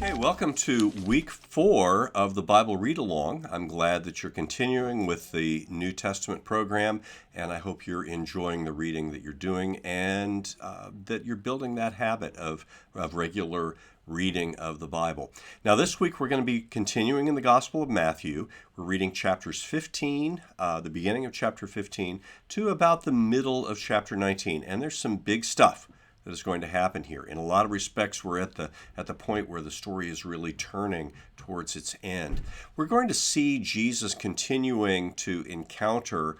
Okay, welcome to week 4 of the Bible Read Along. I'm glad that you're continuing with the New Testament program, and I hope you're enjoying the reading that you're doing and that you're building that habit of regular reading of the Bible. Now, this week we're going to be continuing in the Gospel of Matthew. We're reading chapters 15, the beginning of chapter 15, to about the middle of chapter 19, and there's some big stuff that is going to happen here. In a lot of respects, we're at the point where the story is really turning towards its end. We're going to see Jesus continuing to encounter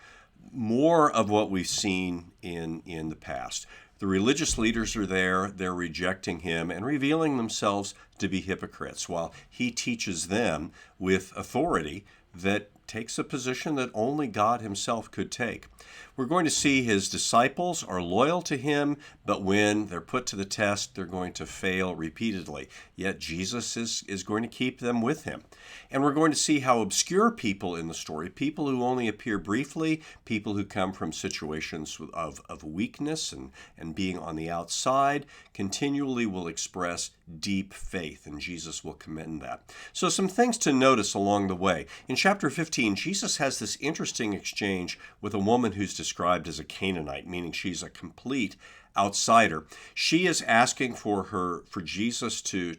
more of what we've seen in the past. The religious leaders are there, they're rejecting him and revealing themselves to be hypocrites, while he teaches them with authority that takes a position that only God himself could take. We're going to see his disciples are loyal to him, but when they're put to the test, they're going to fail repeatedly. Yet Jesus is going to keep them with him. And we're going to see how obscure people in the story, people who only appear briefly, people who come from situations of weakness and being on the outside, continually will express deep faith, and Jesus will commend that. So some things to notice along the way. In chapter 15, Jesus has this interesting exchange with a woman who's described as a Canaanite, meaning she's a complete outsider. She is asking for Jesus to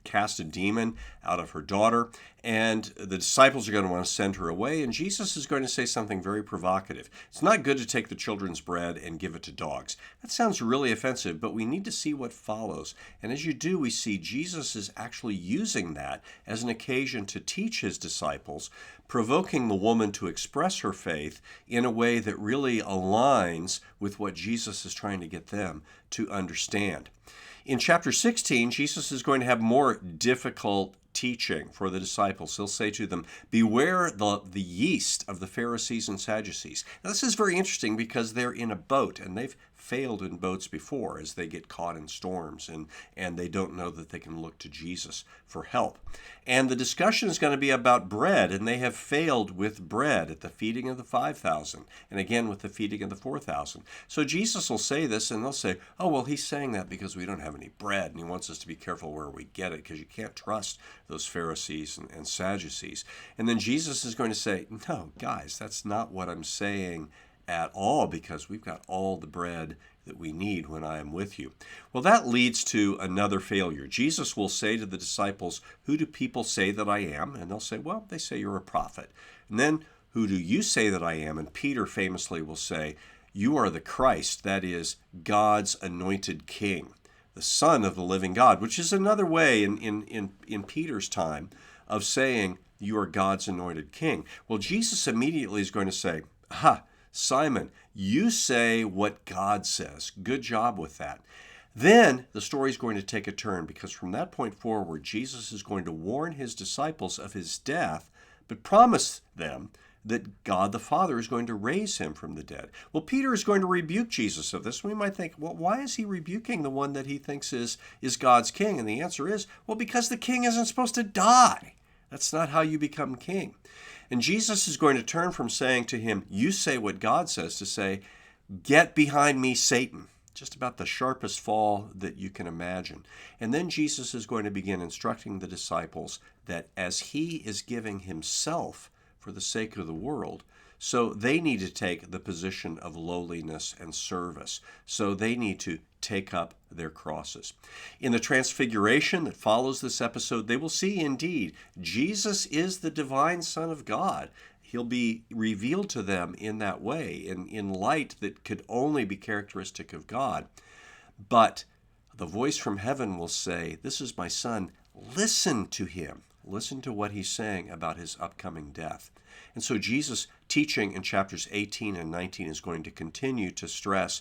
cast a demon out of her daughter, and the disciples are going to want to send her away, and Jesus is going to say something very provocative. It's not good to take the children's bread and give it to dogs. That sounds really offensive, but we need to see what follows. And as you do, we see Jesus is actually using that as an occasion to teach his disciples, provoking the woman to express her faith in a way that really aligns with what Jesus is trying to get them to understand. In chapter 16, Jesus is going to have more difficult teaching for the disciples. He'll say to them, beware the yeast of the Pharisees and Sadducees. Now, this is very interesting because they're in a boat, and they've failed in boats before as they get caught in storms, and they don't know that they can look to Jesus for help. And the discussion is going to be about bread, and they have failed with bread at the feeding of the 5,000, and again with the feeding of the 4,000. So Jesus will say this, and they'll say, oh, well, he's saying that because we don't have any bread, and he wants us to be careful where we get it, because you can't trust those Pharisees and Sadducees. And then Jesus is going to say, no, guys, that's not what I'm saying at all, because we've got all the bread that we need when I am with you. Well, that leads to another failure. Jesus will say to the disciples, who do people say that I am? And they'll say, well, they say you're a prophet. And then, who do you say that I am? And Peter famously will say, you are the Christ, that is, God's anointed king, the Son of the living God, which is another way in Peter's time of saying you are God's anointed king. Well, Jesus immediately is going to say, aha, Simon, you say what God says. Good job with that. Then the story is going to take a turn, because from that point forward, Jesus is going to warn his disciples of his death, but promise them that God the Father is going to raise him from the dead. Well, Peter is going to rebuke Jesus of this. We might think, well, why is he rebuking the one that he thinks is God's king? And the answer is, well, because the king isn't supposed to die. That's not how you become king. And Jesus is going to turn from saying to him, you say what God says, to say, get behind me, Satan. Just about the sharpest fall that you can imagine. And then Jesus is going to begin instructing the disciples that as he is giving himself for the sake of the world, so they need to take the position of lowliness and service. So they need to take up their crosses. In the transfiguration that follows this episode, they will see indeed Jesus is the divine Son of God. He'll be revealed to them in that way, in light that could only be characteristic of God. But the voice from heaven will say, this is my Son, listen to him. Listen to what he's saying about his upcoming death. And so Jesus' teaching in chapters 18 and 19 is going to continue to stress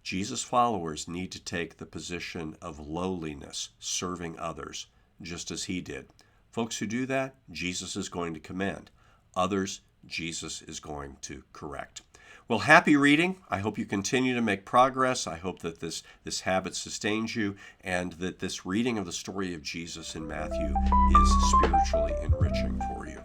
Jesus' followers need to take the position of lowliness, serving others, just as he did. Folks who do that, Jesus is going to commend. Others, Jesus is going to correct. Well, happy reading. I hope you continue to make progress. I hope that this habit sustains you, and that this reading of the story of Jesus in Matthew is spiritually enriching for you.